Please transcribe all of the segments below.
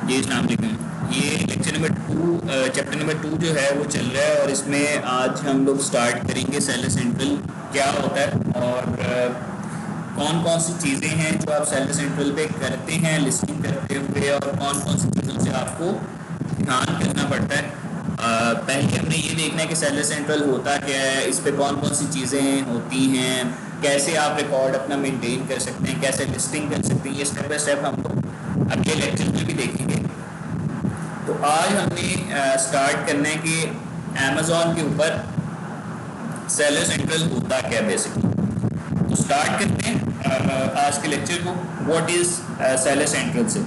जी अस्सलाम वालेकुम। ये लेक्चर नंबर 2 चैप्टर नंबर 2 जो है वो चल रहा है और इसमें आज हम लोग स्टार्ट करेंगे सेलर सेंट्रल क्या होता है और कौन कौन सी चीज़ें हैं जो आप सेलर सेंट्रल पे करते हैं लिस्टिंग करते हुए और कौन कौन सी चीज़ों से आपको ध्यान करना पड़ता है। पहले हमने ये देखना है कि सेलर सेंट्रल होता क्या है, इस पे कौन कौन सी चीज़ें होती हैं, कैसे आप रिकॉर्ड अपना मेंटेन कर सकते हैं, कैसे लिस्टिंग कर सकते हैं, ये स्टेप बाय स्टेप हम लोग अगले लेक्चर में भी देखेंगे। तो आज हमने स्टार्ट करना है कि अमेज़ॉन के ऊपर सेलर सेंट्रल होता क्या बेसिकली। तो स्टार्ट करते हैं आज के लेक्चर को। व्हाट इज सेलर सेंट्रल से।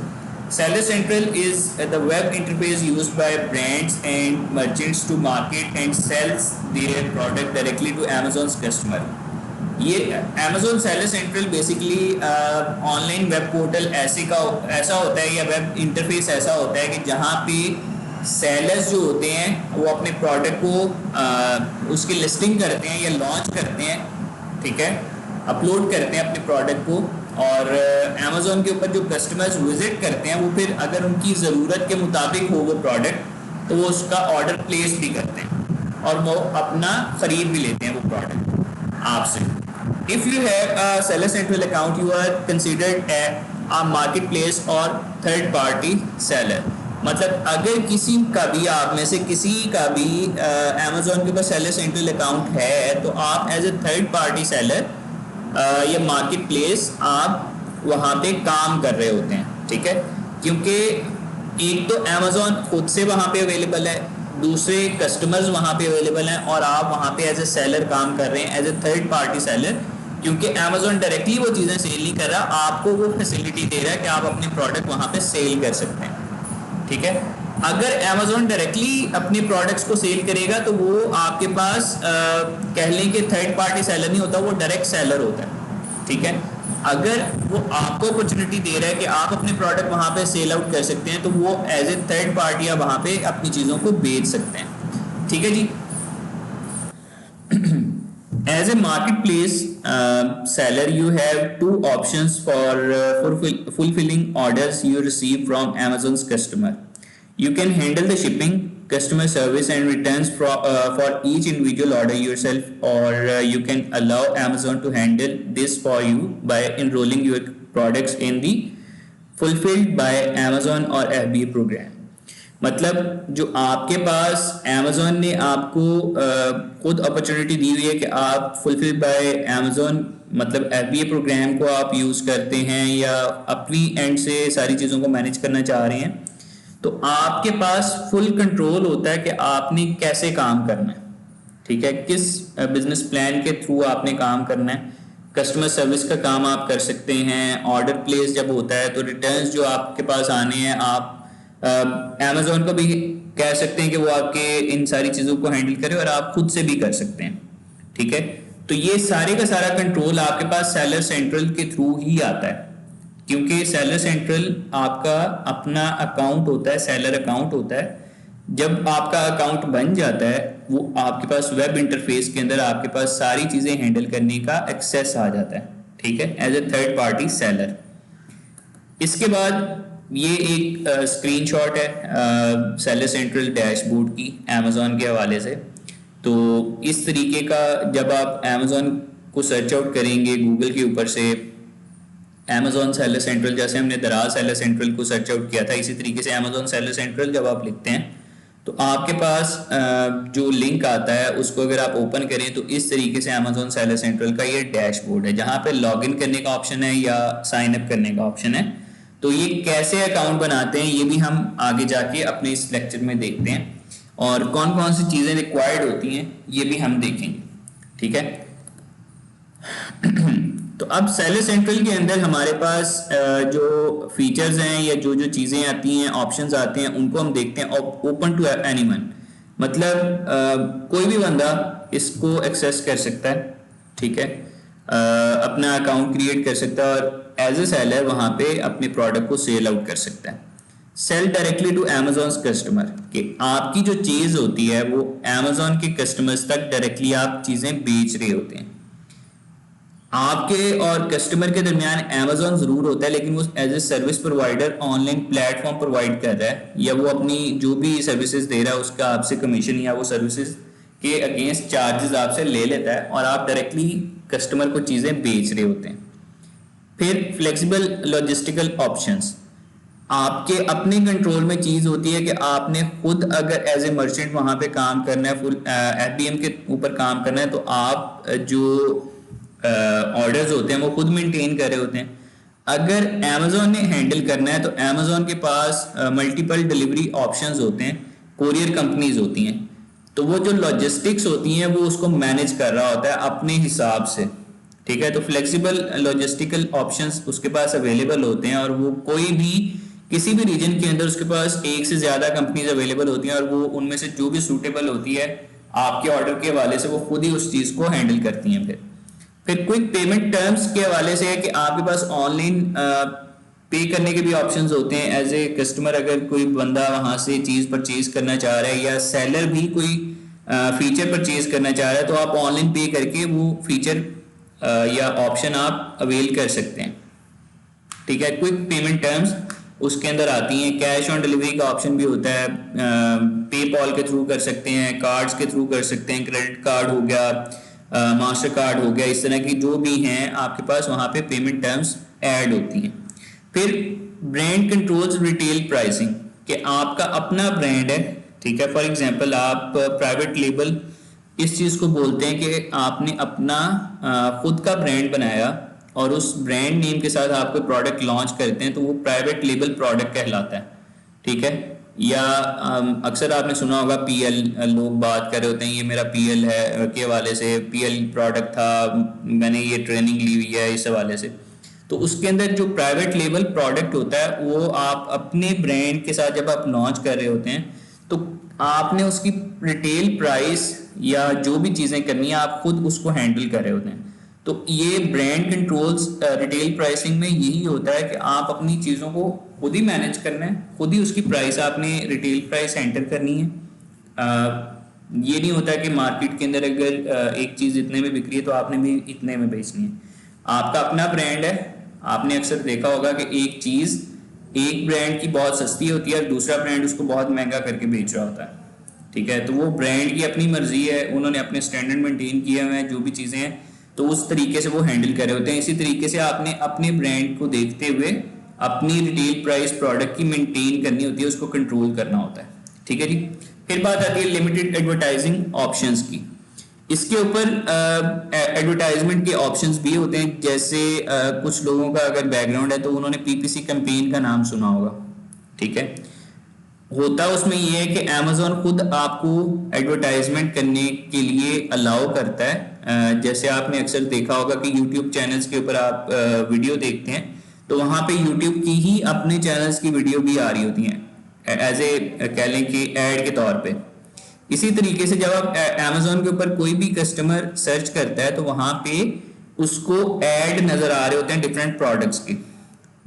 Seller central is the web interface used by brands and merchants to market and sells their product directly to Amazon's customer. ये Amazon seller central basically online web portal ऐसा होता है या web interface ऐसा होता है कि जहाँ पे सेलर्स जो होते हैं वो अपने प्रोडक्ट को उसकी लिस्टिंग करते हैं या लॉन्च करते हैं, ठीक है, अपलोड करते हैं अपने प्रोडक्ट को, और अमेज़ॉन के ऊपर जो कस्टमर्स विजिट करते हैं वो फिर अगर उनकी ज़रूरत के मुताबिक हो वो प्रोडक्ट तो वो उसका ऑर्डर प्लेस भी करते हैं और वो अपना ख़रीद भी लेते हैं वो प्रोडक्ट आपसे। If you have a seller central account, you are considered a marketplace और third party seller। मतलब अगर किसी का भी आप में से किसी का भी अमेज़ॉन के पास सेलर सेंट्रल अकाउंट है तो आप as a third party seller या मार्केट प्लेस आप वहाँ पे काम कर रहे होते हैं, ठीक है। क्योंकि एक तो अमेज़ॉन खुद से वहाँ पे अवेलेबल है, दूसरे कस्टमर्स वहाँ पे अवेलेबल हैं और आप वहाँ पे एज ए सेलर काम कर रहे हैं as a third party seller. क्योंकि अमेज़ॉन डायरेक्टली वो चीज़ें सेल नहीं कर रहा, आपको वो फैसिलिटी दे रहा है कि आप अपने प्रोडक्ट वहाँ पे सेल कर सकते हैं, ठीक है। अगर अमेज़ॉन डायरेक्टली अपने प्रोडक्ट्स को सेल करेगा तो वो आपके पास कह लें कि थर्ड पार्टी सेलर नहीं होता, वो डायरेक्ट सेलर होता है, ठीक है। अगर वो आपको अपॉर्चुनिटी दे रहा है कि आप अपने प्रोडक्ट वहाँ पे सेल आउट कर सकते हैं तो वो एज ए थर्ड पार्टी आप वहाँ पे अपनी चीज़ों को बेच सकते हैं, ठीक है जी। As a marketplace seller, you have two options for fulfilling orders you receive from Amazon's customer. You can handle the shipping, customer service, and returns for each individual order yourself, or you can allow Amazon to handle this for you by enrolling your products in the Fulfilled by Amazon or FBA program। मतलब जो आपके पास Amazon ने आपको खुद opportunity दी हुई है कि आप फुलफिल बाय अमेज़ॉन मतलब FBA प्रोग्राम को आप यूज़ करते हैं या अपनी एंड से सारी चीज़ों को मैनेज करना चाह रहे हैं, तो आपके पास फुल कंट्रोल होता है कि आपने कैसे काम करना है, ठीक है, किस बिजनेस प्लान के थ्रू आपने काम करना है। कस्टमर सर्विस का काम आप कर सकते हैं, ऑर्डर प्लेस जब होता है तो रिटर्न्स जो आपके पास आने हैं आप अमेज़ॉन को भी कह सकते हैं कि वो आपके इन सारी चीज़ों को हैंडल करे और आप खुद से भी कर सकते हैं, ठीक है। तो ये सारे का सारा कंट्रोल आपके पास सेलर सेंट्रल के थ्रू ही आता है, क्योंकि सेलर सेंट्रल आपका अपना अकाउंट होता है, सेलर अकाउंट होता है। जब आपका अकाउंट बन जाता है वो आपके पास वेब इंटरफेस के अंदर आपके पास सारी चीज़ें हैंडल करने का एक्सेस आ जाता है, ठीक है, as a third party seller. इसके बाद ये एक स्क्रीनशॉट है सेलर सेंट्रल डैशबोर्ड की अमेज़ॉन के हवाले से। तो इस तरीके का जब आप अमेज़ॉन को सर्च आउट करेंगे गूगल के ऊपर से अमेज़ॉन सेलर सेंट्रल, जैसे हमने दराज सेलर सेंट्रल को सर्च आउट किया था, इसी तरीके से अमेज़ॉन सेलर सेंट्रल जब आप लिखते हैं तो आपके पास जो लिंक आता है उसको अगर आप ओपन करें तो इस तरीके से अमेज़ॉन सेलर सेंट्रल का ये डैशबोर्ड है जहाँ पे लॉगिन करने का ऑप्शन है या साइन अप करने का ऑप्शन है। तो ये कैसे अकाउंट बनाते हैं ये भी हम आगे जाके अपने इस लेक्चर में देखते हैं और कौन कौन सी चीज़ें रिक्वायर्ड होती हैं ये भी हम देखेंगे, ठीक है। तो अब सेलर सेंट्रल के अंदर हमारे पास जो फीचर्स हैं या जो जो चीज़ें आती हैं, ऑप्शंस आते हैं, उनको हम देखते हैं। ओपन टू एनीवन मतलब कोई भी बंदा इसको एक्सेस कर सकता है, ठीक है, अपना अकाउंट क्रिएट कर सकता है और एज ए सेलर वहाँ पे अपने प्रोडक्ट को सेल आउट कर सकता है। Sell directly to Amazon customer, कि आपकी जो चीज़ होती है वो अमेज़ॉन के कस्टमर्स तक डायरेक्टली आप चीज़ें बेच रहे होते हैं। आपके और कस्टमर के दरमियान अमेजोन जरूर होता है, लेकिन वो as a service provider online platform provide कर रहा है, या वो अपनी जो भी सर्विसेज दे रहा है उसका आपसे कमीशन या वो सर्विसेज के अगेंस्ट चार्जेस आपसे ले लेता है और आप डायरेक्टली कस्टमर को चीज़ें बेच रहे होते हैं। फिर फ्लेक्सिबल लॉजिस्टिकल ऑप्शंस, आपके अपने कंट्रोल में चीज़ होती है कि आपने खुद अगर एज ए मर्चेंट वहाँ पे काम करना है, फुल एफबीएम के ऊपर काम करना है, तो आप जो ऑर्डर्स होते हैं वो खुद मेंटेन कर रहे होते हैं। अगर अमेजोन ने हैंडल करना है तो अमेजोन के पास मल्टीपल डिलीवरी ऑप्शंस होते हैं, कोरियर कंपनीज होती हैं, तो वो जो लॉजिस्टिक्स होती हैं वो उसको मैनेज कर रहा होता है अपने हिसाब से। ठीक है, तो फ्लेक्सिबल लॉजिस्टिकल ऑप्शंस उसके पास अवेलेबल होते हैं और वो कोई भी किसी भी रीजन के अंदर उसके पास एक से ज़्यादा कंपनीज अवेलेबल होती हैं और वो उनमें से जो भी सूटेबल होती है आपके ऑर्डर के हवाले से वो खुद ही उस चीज़ को हैंडल करती हैं। फिर क्विक पेमेंट टर्म्स के हवाले से है कि आपके पास ऑनलाइन पे करने के भी ऑप्शंस होते हैं। एज ए कस्टमर अगर कोई बंदा वहाँ से चीज़ परचेज करना चाह रहा है या सेलर भी कोई फीचर परचेज करना चाह रहा है, तो आप ऑनलाइन पे करके वो फीचर या ऑप्शन आप अवेल कर सकते हैं। ठीक है, क्विक पेमेंट टर्म्स उसके अंदर आती हैं। कैश ऑन डिलीवरी का ऑप्शन भी होता है, पेपॉल के थ्रू कर सकते हैं, कार्ड्स के थ्रू कर सकते हैं, क्रेडिट कार्ड हो गया, मास्टर कार्ड हो गया, इस तरह की जो भी हैं आपके पास वहाँ पे पेमेंट टर्म्स ऐड होती हैं। फिर ब्रांड कंट्रोल्स रिटेल प्राइसिंग, कि आपका अपना ब्रांड है। ठीक है, फॉर एग्जांपल आप प्राइवेट लेबल इस चीज़ को बोलते हैं कि आपने अपना खुद का ब्रांड बनाया और उस ब्रांड नेम के साथ आप कोई प्रोडक्ट लॉन्च करते हैं तो वो प्राइवेट लेबल प्रोडक्ट कहलाता है। ठीक है, या अक्सर आपने सुना होगा पीएल, लोग बात कर रहे होते हैं ये मेरा पीएल है के हवाले से, पीएल प्रोडक्ट था, मैंने ये ट्रेनिंग ली हुई है इस हवाले से। तो उसके अंदर जो प्राइवेट लेबल प्रोडक्ट होता है वो आप अपने ब्रांड के साथ जब आप लॉन्च कर रहे होते हैं तो आपने उसकी रिटेल प्राइस या जो भी चीज़ें करनी है आप खुद उसको हैंडल कर रहे होते हैं। तो ये ब्रांड कंट्रोल्स रिटेल प्राइसिंग में यही होता है कि आप अपनी चीज़ों को खुद ही मैनेज करना है, खुद ही उसकी प्राइस आपने रिटेल प्राइस एंटर करनी है। ये नहीं होता कि मार्केट के अंदर अगर एक चीज़ इतने में बिक रही है तो आपने भी इतने में बेचनी है। आपका अपना ब्रांड है, आपने अक्सर देखा होगा कि एक चीज़ एक ब्रांड की बहुत सस्ती होती है और दूसरा ब्रांड उसको बहुत महंगा करके बेच रहा होता है। ठीक है, तो वो ब्रांड की अपनी मर्जी है, उन्होंने अपने स्टैंडर्ड मेंटेन किए हुए हैं, जो भी चीज़ें हैं तो उस तरीके से वो हैंडल कर रहे होते हैं। इसी तरीके से आपने अपने ब्रांड को देखते हुए अपनी रिटेल प्राइस प्रोडक्ट की मेंटेन करनी होती है, उसको कंट्रोल करना होता है। ठीक है जी, फिर बात आती है लिमिटेड एडवर्टाइजिंग ऑप्शंस की। इसके ऊपर एडवर्टाइजमेंट के ऑप्शंस भी होते हैं, जैसे कुछ लोगों का अगर बैकग्राउंड है तो उन्होंने पीपीसी कैंपेन का नाम सुना होगा। ठीक है, होता उसमें ये है कि अमेजोन खुद आपको एडवर्टाइजमेंट करने के लिए अलाउ करता है। जैसे आपने अक्सर देखा होगा कि यूट्यूब चैनल्स के ऊपर आप वीडियो देखते हैं तो वहाँ पे यूट्यूब की ही अपने चैनल्स की वीडियो भी आ रही होती हैं एज ए कह लें कि ऐड के तौर पे। इसी तरीके से जब आप अमेजोन के ऊपर कोई भी कस्टमर सर्च करता है तो वहाँ पे उसको ऐड नज़र आ रहे होते हैं डिफरेंट प्रोडक्ट्स के,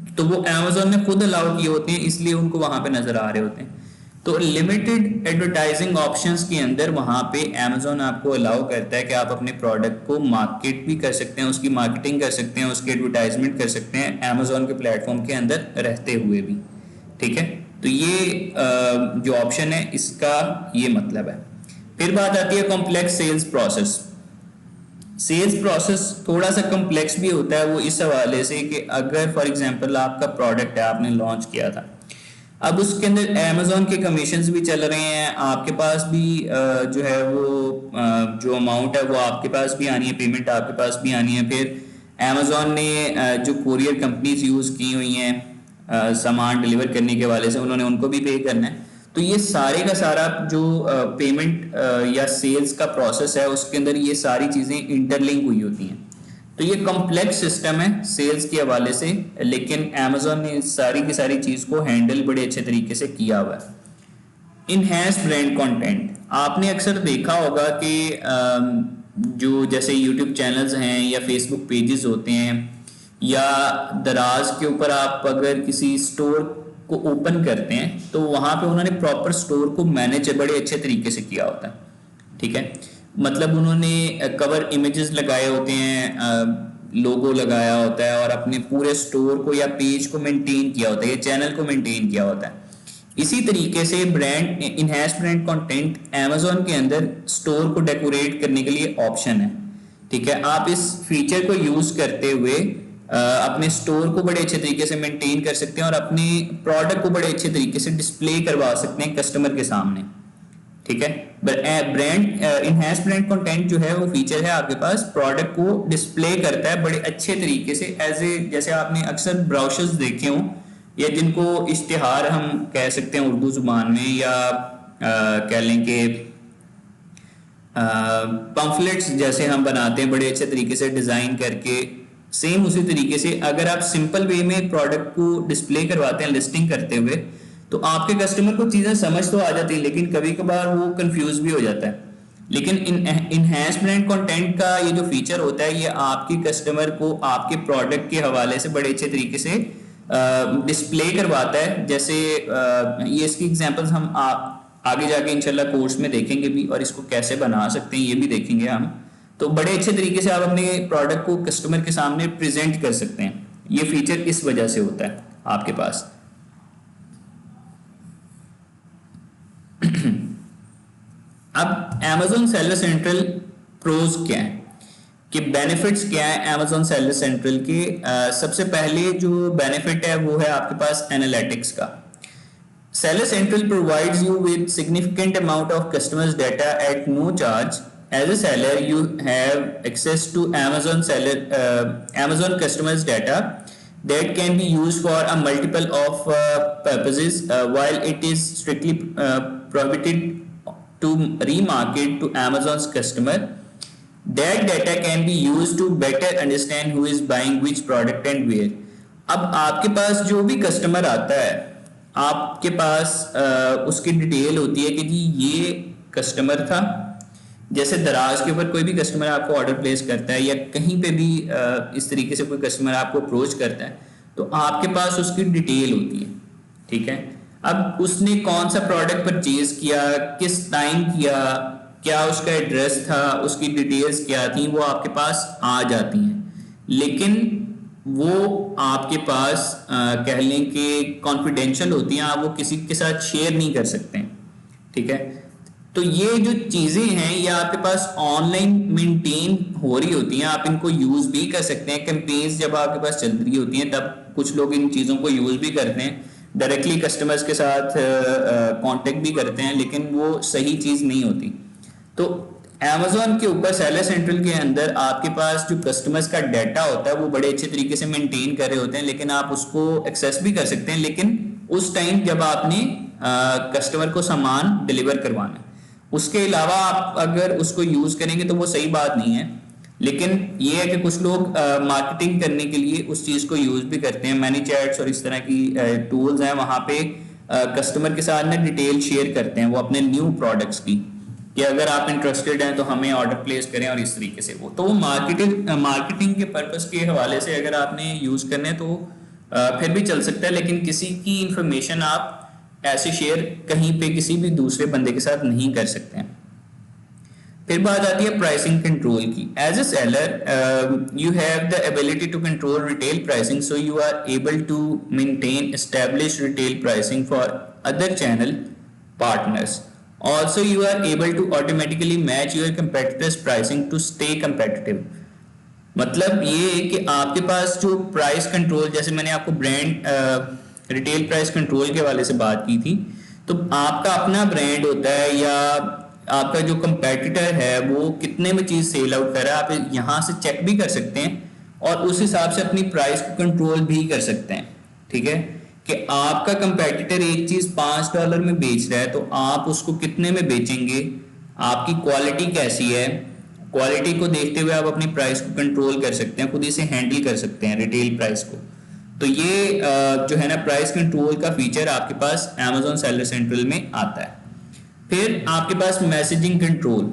तो वो अमेजोन ने खुद अलाउ किए होते हैं इसलिए उनको वहां पे नजर आ रहे होते हैं। तो लिमिटेड एडवर्टाइजिंग ऑप्शंस के अंदर वहां पे अमेजोन आपको अलाउ करता है कि आप अपने प्रोडक्ट को मार्केट भी कर सकते हैं, उसकी मार्केटिंग कर सकते हैं, उसकी एडवर्टाइजमेंट कर सकते हैं अमेजोन के प्लेटफॉर्म के अंदर रहते हुए भी। ठीक है, तो ये जो ऑप्शन है इसका ये मतलब है। फिर बात आती है complex sales process. Sales process थोड़ा सा कम्प्लेक्स भी होता है वो इस हवाले से कि अगर फॉर एग्जांपल आपका प्रोडक्ट है, आपने लॉन्च किया था, अब उसके अंदर अमेजोन के कमीशंस भी चल रहे हैं, आपके पास भी जो है वो जो अमाउंट है वो आपके पास भी आनी है, पेमेंट आपके पास भी आनी है। फिर अमेजोन ने जो कोरियर कंपनीज यूज़ की हुई हैं सामान डिलीवर करने के हवाले से उन्होंने उनको भी पे करना है। तो ये सारे का सारा जो पेमेंट या सेल्स का प्रोसेस है उसके अंदर ये सारी चीज़ें इंटरलिंक हुई होती हैं। तो ये कॉम्प्लेक्स सिस्टम है सेल्स के हवाले से, लेकिन अमेजोन ने सारी की सारी चीज़ को हैंडल बड़े अच्छे तरीके से किया हुआ है। इनहैंस ब्रांड कंटेंट, आपने अक्सर देखा होगा कि जो जैसे यूट्यूब चैनल्स हैं या फेसबुक पेजेस होते हैं या दराज के ऊपर आप अगर किसी स्टोर को ओपन करते हैं तो वहां पे उन्होंने प्रॉपर स्टोर को मैनेज बड़े अच्छे तरीके से किया होता है। ठीक है, मतलब उन्होंने कवर इमेजेस लगाए होते हैं, लोगो लगाया होता है और अपने पूरे स्टोर को या पेज को मेंटेन किया होता है, या चैनल को मेंटेन किया होता है। इसी तरीके से brand enhance brand content Amazon के अंदर स्टोर को डेकोरेट करने के लिए ऑप्शन है। ठीक है, आप इस फीचर को यूज करते हुए अपने स्टोर को बड़े अच्छे तरीके से मेंटेन कर सकते हैं और अपने प्रोडक्ट को बड़े अच्छे तरीके से डिस्प्ले करवा सकते हैं कस्टमर के सामने। ठीक है, ब्रांड इनहैंस ब्रांड कंटेंट जो है वो फीचर है आपके पास प्रोडक्ट को डिस्प्ले करता है बड़े अच्छे तरीके से एज ए, जैसे आपने अक्सर ब्राउशर्स देखे हों या जिनको इश्तिहार हम कह सकते हैं उर्दू जुबान में, या कह लें कि पम्फलेट्स जैसे हम बनाते हैं बड़े अच्छे तरीके से डिजाइन करके, सेम उसी तरीके से अगर आप सिंपल वे में प्रोडक्ट को डिस्प्ले करवाते हैं लिस्टिंग करते हुए, तो आपके कस्टमर को चीजें समझ तो आ जाती है लेकिन कभी कभार वो कंफ्यूज भी हो जाता है। लेकिन इनहैंस ब्रांड कंटेंट का ये जो फीचर होता है ये आपके कस्टमर को आपके प्रोडक्ट के हवाले से बड़े अच्छे तरीके से डिस्प्ले करवाता है। जैसे ये इसकी एग्जांपल्स हम आगे जाके इंशाल्लाह कोर्स में देखेंगे भी, और इसको कैसे बना सकते हैं ये भी देखेंगे हम। तो बड़े अच्छे तरीके से आप अपने प्रोडक्ट को कस्टमर के सामने प्रेजेंट कर सकते हैं। ये फीचर इस वजह से होता है आपके पास। अब Amazon सेलर सेंट्रल प्रोज क्या है, कि बेनिफिट्स क्या है Amazon सेलर सेंट्रल के। सबसे पहले जो बेनिफिट है वो है आपके पास एनालिटिक्स का। Seller Central provides you with significant amount of customers data at no charge. As a seller, you have access to Amazon customers data that can be used for a multiple of purposes. While it is strictly prohibited to remarket to Amazon's customer, that data can be used to better understand who is buying which product and where. अब आपके पास जो भी customer आता है आपके पास उसकी detail होती है कि जी ये कस्टमर था। जैसे दराज के ऊपर कोई भी कस्टमर आपको ऑर्डर प्लेस करता है या कहीं पे भी इस तरीके से कोई कस्टमर आपको अप्रोच करता है तो आपके पास उसकी डिटेल होती है। ठीक है, अब उसने कौन सा प्रोडक्ट परचेज किया, किस टाइम किया, क्या उसका एड्रेस था, उसकी डिटेल्स क्या थी, वो आपके पास आ जाती हैं। लेकिन वो आपके पास कह लें कि कॉन्फिडेंशियल होती हैं, आप वो किसी के साथ शेयर नहीं कर सकते हैं। ठीक है, तो ये जो चीज़ें हैं ये आपके पास ऑनलाइन मेंटेन हो रही होती हैं, आप इनको यूज़ भी कर सकते हैं। कैंपेन्स जब आपके पास चल रही होती हैं तब कुछ लोग इन चीज़ों को यूज़ भी करते हैं, डायरेक्टली कस्टमर्स के साथ कांटेक्ट भी करते हैं, लेकिन वो सही चीज़ नहीं होती। तो Amazon के ऊपर सेलर सेंट्रल के अंदर आपके पास जो कस्टमर्स का डाटा होता है वो बड़े अच्छे तरीके से मेंटेन कर रहे होते हैं, लेकिन आप उसको एक्सेस भी कर सकते हैं, लेकिन उस टाइम जब आपने कस्टमर को सामान डिलीवर करवाना है। उसके अलावा आप अगर उसको यूज करेंगे तो वो सही बात नहीं है। लेकिन ये है कि कुछ लोग मार्केटिंग करने के लिए उस चीज़ को यूज भी करते हैं। मैनीचैट्स और इस तरह की टूल्स हैं, वहाँ पे कस्टमर के साथ ना डिटेल शेयर करते हैं वो अपने न्यू प्रोडक्ट्स की, कि अगर आप इंटरेस्टेड हैं तो हमें ऑर्डर प्लेस करें, और इस तरीके से वो मार्केटिंग के पर्पस के हवाले से अगर आपने यूज करने हैं तो फिर भी चल सकता है, लेकिन किसी की इंफॉर्मेशन आप ऐसे शेयर कहीं पे किसी भी दूसरे बंदे के साथ नहीं कर सकते हैं। फिर बात आती है प्राइसिंग कंट्रोल की। As a seller you have the ability to control retail pricing, so you are able to maintain established retail pricing for other channel partners. Also, you are able to automatically match your competitors' pricing to stay competitive. मतलब ये है कि आपके पास जो price control, जैसे मैंने आपको brand retail price control के वाले से बात की थी, तो आपका अपना ब्रांड होता है या आपका जो कंपेटिटर है वो कितने में चीज़ सेल आउट कर रहा है, आप यहाँ से चेक भी कर सकते हैं और उस हिसाब से अपनी प्राइस को कंट्रोल भी कर सकते हैं। ठीक है, कि आपका कंपेटिटर एक चीज $5 में बेच रहा है तो आप उसको कितने में बेचेंगे, आपकी क्वालिटी कैसी है, क्वालिटी को देखते हुए आप अपनी प्राइस को कंट्रोल कर सकते हैं, खुद इसे हैंडल कर सकते हैं रिटेल प्राइस को। तो ये जो है ना प्राइस कंट्रोल का फीचर आपके पास Amazon सेलर सेंट्रल में आता है। फिर आपके पास messaging control.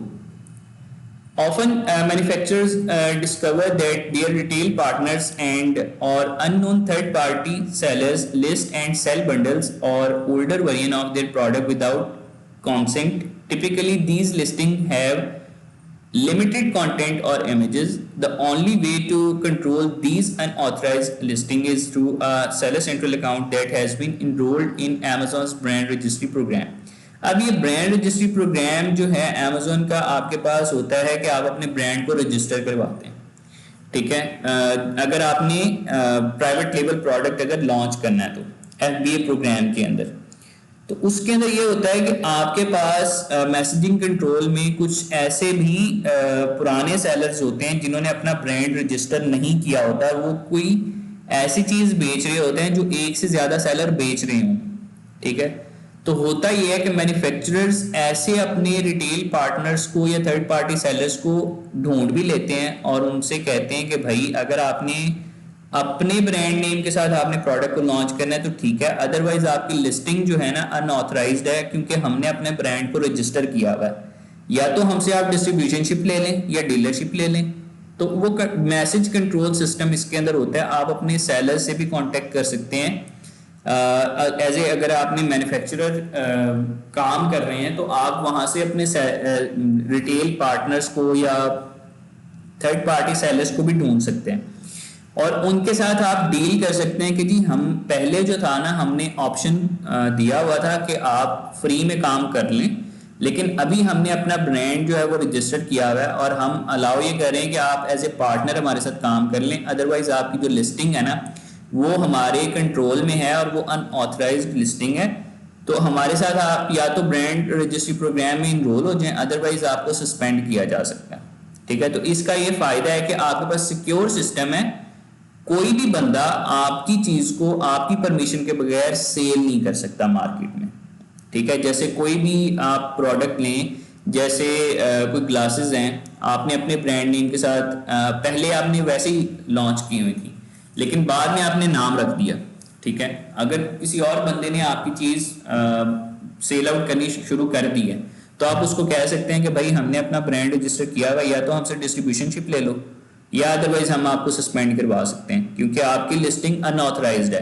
Often manufacturers discover that their retail partners and or unknown third-party sellers list and sell bundles or older version of their product without consent. Typically, these listings have limited content or images. The only way to control these unauthorized listing is through a Seller Central account that has been enrolled in Amazon's brand registry program. अब ये brand registry programme जो है Amazon का आपके पास होता है कि आप अपने ब्रांड को रजिस्टर करवाते हैं, ठीक है। अगर आपने प्राइवेट लेबल प्रोडक्ट अगर लॉन्च करना है तो FBA प्रोग्राम के अंदर, तो उसके अंदर ये होता है कि आपके पास मैसेजिंग कंट्रोल में कुछ ऐसे भी पुराने सेलर्स होते हैं जिन्होंने अपना ब्रांड रजिस्टर नहीं किया होता, वो कोई ऐसी चीज बेच रहे होते हैं जो एक से ज्यादा सेलर बेच रहे हों, ठीक है। तो होता यह है कि मैन्युफैक्चरर्स ऐसे अपने रिटेल पार्टनर्स को या थर्ड पार्टी सेलर्स को ढूंढ भी लेते हैं और उनसे कहते हैं कि भाई अगर आपने अपने ब्रांड नेम के साथ आपने प्रोडक्ट को लॉन्च करना है तो ठीक है, अदरवाइज आपकी लिस्टिंग जो है ना अनऑथराइज्ड है, क्योंकि हमने अपने ब्रांड को रजिस्टर किया हुआ है। या तो हमसे आप डिस्ट्रीब्यूशनशिप ले लें या डीलरशिप ले लें। तो वो मैसेज कंट्रोल सिस्टम इसके अंदर होता है। आप अपने सेलर से भी कांटेक्ट कर सकते हैं एज ए, अगर आपने मैन्युफैक्चरर काम कर रहे हैं तो आप वहां से अपने रिटेल पार्टनर्स को या थर्ड पार्टी सेलर्स को भी ढूंढ सकते हैं और उनके साथ आप डील कर सकते हैं कि जी हम पहले जो था ना हमने ऑप्शन दिया हुआ था कि आप फ्री में काम कर लें, लेकिन अभी हमने अपना ब्रांड जो है वो रजिस्टर किया हुआ है और हम अलाउ ये कर रहे हैं कि आप एज ए पार्टनर हमारे साथ काम कर लें, अदरवाइज आपकी जो लिस्टिंग है ना वो हमारे कंट्रोल में है और वो अनऑथराइज्ड लिस्टिंग है। तो हमारे साथ आप या तो ब्रांड रजिस्ट्री प्रोग्राम में इनरोल हो जाएं, अदरवाइज आपको सस्पेंड किया जा सकता है, ठीक है। तो इसका ये फायदा है कि आपके पास सिक्योर सिस्टम है, कोई भी बंदा आपकी चीज को आपकी परमिशन के बगैर सेल नहीं कर सकता मार्केट में, ठीक है। जैसे कोई भी आप प्रोडक्ट लें, जैसे कोई ग्लासेस हैं, आपने अपने ब्रांड नेम के साथ पहले आपने वैसे ही लॉन्च की हुई थी, लेकिन बाद में आपने नाम रख दिया, ठीक है। अगर किसी और बंदे ने आपकी चीज सेल आउट करनी शुरू कर दी है तो आप उसको कह सकते हैं कि भाई हमने अपना ब्रांड रजिस्टर किया हुआ, या तो हमसे डिस्ट्रीब्यूशनशिप ले लो या अदरवाइज हम आपको सस्पेंड करवा सकते हैं क्योंकि आपकी लिस्टिंग अनऑथराइज्ड है,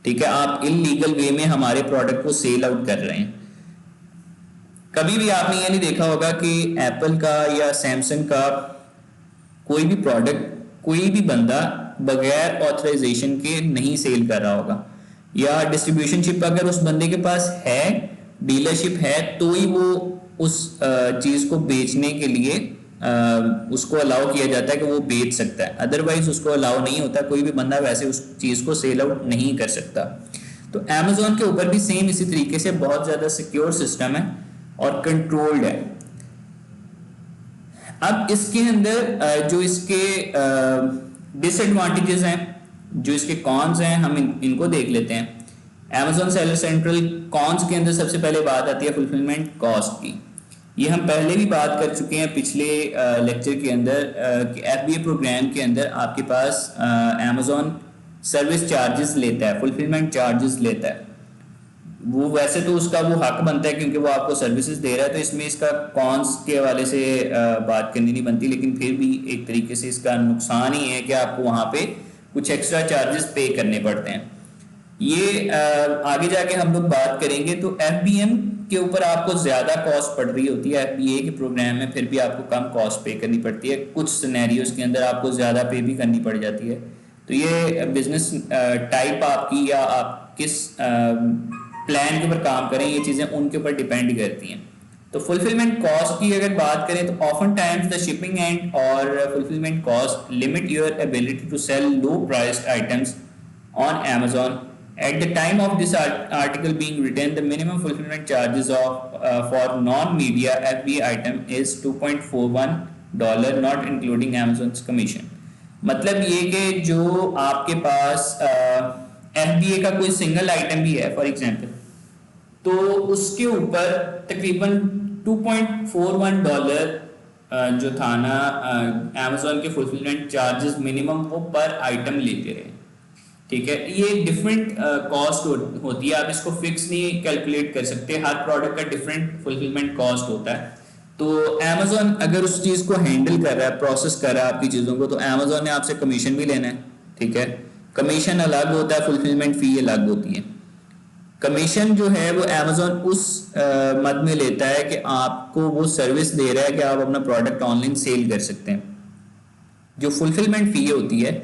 ठीक है। आप इलीगल वे में हमारे प्रोडक्ट को सेल आउट कर रहे हैं। कभी भी आपने ये नहीं देखा होगा कि एप्पल का या सैमसंग का कोई भी प्रोडक्ट कोई भी बंदा बगैर ऑथराइजेशन के नहीं सेल कर रहा होगा, या डिस्ट्रीब्यूशनशिप अगर उस बंदे के पास है, डीलरशिप है, तो ही वो उस चीज को बेचने के लिए उसको अलाउ किया जाता है कि वो बेच सकता है, अदरवाइज उसको अलाउ नहीं होता। कोई भी बंदा वैसे उस चीज को सेल आउट नहीं कर सकता। तो Amazon के ऊपर भी सेम इसी तरीके से बहुत ज्यादा सिक्योर सिस्टम है और कंट्रोल्ड है। अब इसके अंदर जो इसके डिसएडवांटेजेस हैं, जो इसके कॉन्स हैं, हम इनको देख लेते हैं। Amazon सेलर सेंट्रल कॉन्स के अंदर सबसे पहले बात आती है फुलफिलमेंट कॉस्ट की। ये हम पहले भी बात कर चुके हैं पिछले लेक्चर के अंदर कि FBA प्रोग्राम के अंदर आपके पास Amazon सर्विस चार्जेस लेता है, फुलफिलमेंट चार्जेस लेता है। वो वैसे तो उसका वो हक बनता है क्योंकि वो आपको सर्विसेज दे रहा है, तो इसमें इसका कॉन्स के हवाले से बात करनी नहीं बनती, लेकिन फिर भी एक तरीके से इसका नुकसान ही है कि आपको वहाँ पे कुछ एक्स्ट्रा चार्जेस पे करने पड़ते हैं। ये आगे जाके हम लोग बात करेंगे। तो FBM के ऊपर आपको ज्यादा कॉस्ट पड़ रही होती है, FBA के प्रोग्राम में फिर भी आपको कम कॉस्ट पे करनी पड़ती है, कुछ सिनेरियोज के अंदर आपको ज्यादा पे भी करनी पड़ जाती है। तो ये बिजनेस टाइप आपकी या आप किस प्लान के ऊपर काम करें, ये चीजें उनके ऊपर डिपेंड करती हैं। तो फुलफिलमेंट कॉस्ट की अगर बात करें तो often times the shipping and और fulfilment cost limit your ability to sell low priced items on Amazon. At the time of this article being written, the minimum fulfillment charges for non-media FBA item is $2.41, not including Amazon's commission. मतलब ये कि जो आपके पास FBA का कोई single item भी है for example, तो उसके ऊपर तकरीबन $2.41 जो था ना Amazon के फुलफिलमेंट चार्जेस मिनिमम वो पर आइटम लेते रहे, ठीक है। ये डिफरेंट कॉस्ट होती है, आप इसको फिक्स नहीं कैलकुलेट कर सकते, हर प्रोडक्ट का डिफरेंट फुलफिलमेंट कॉस्ट होता है। तो Amazon अगर उस चीज को हैंडल कर रहा है, प्रोसेस कर रहा है आपकी चीजों को, तो Amazon ने आपसे कमीशन भी लेना है, ठीक है। कमीशन अलग होता है, फुलफिलमेंट फी अलग होती है। कमीशन जो है वो अमेजोन उस मद में लेता है कि आपको वो सर्विस दे रहा है कि आप अपना प्रोडक्ट ऑनलाइन सेल कर सकते हैं। जो फुलफिलमेंट फी होती है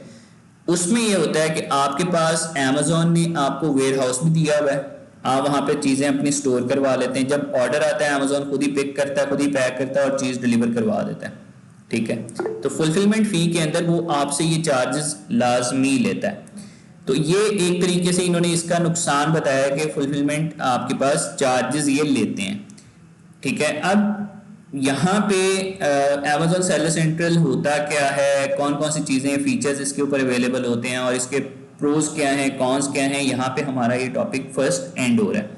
उसमें ये होता है कि आपके पास अमेजोन ने आपको वेयर हाउस भी दिया हुआ है, आप वहाँ पे चीज़ें अपनी स्टोर करवा लेते हैं, जब ऑर्डर आता है अमेजोन खुद ही पिक करता है, खुद ही पैक करता है और चीज़ डिलीवर करवा देता है। ठीक है, तो फुलफिलमेंट फी के अंदर वो आपसे ये चार्जेस लाजमी लेता है। तो ये एक तरीके से इन्होंने इसका नुकसान बताया कि फुलफिलमेंट आपके पास चार्जेस ये लेते हैं। ठीक है, अब यहाँ पे अमेजोन सेलर सेंट्रल होता क्या है, कौन कौन सी चीज़ें फीचर्स इसके ऊपर अवेलेबल होते हैं और इसके प्रोज क्या हैं कॉन्स क्या हैं, यहाँ पे हमारा ये टॉपिक फर्स्ट एंड हो रहा है।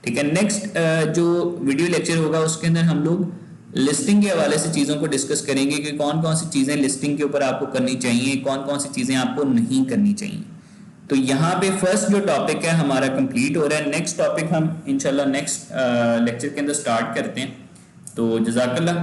ठीक है, नेक्स्ट जो वीडियो लेक्चर होगा उसके अंदर हम लोग लिस्टिंग के हवाले से चीज़ों को डिस्कस करेंगे कि कौन कौन सी चीज़ें लिस्टिंग के ऊपर आपको करनी चाहिए, कौन कौन सी चीज़ें आपको नहीं करनी चाहिए। तो यहाँ पे फर्स्ट जो टॉपिक है हमारा कंप्लीट हो रहा है। नेक्स्ट टॉपिक हम इंशाल्लाह नेक्स्ट लेक्चर के अंदर स्टार्ट करते हैं। तो जज़ाकल्लाह।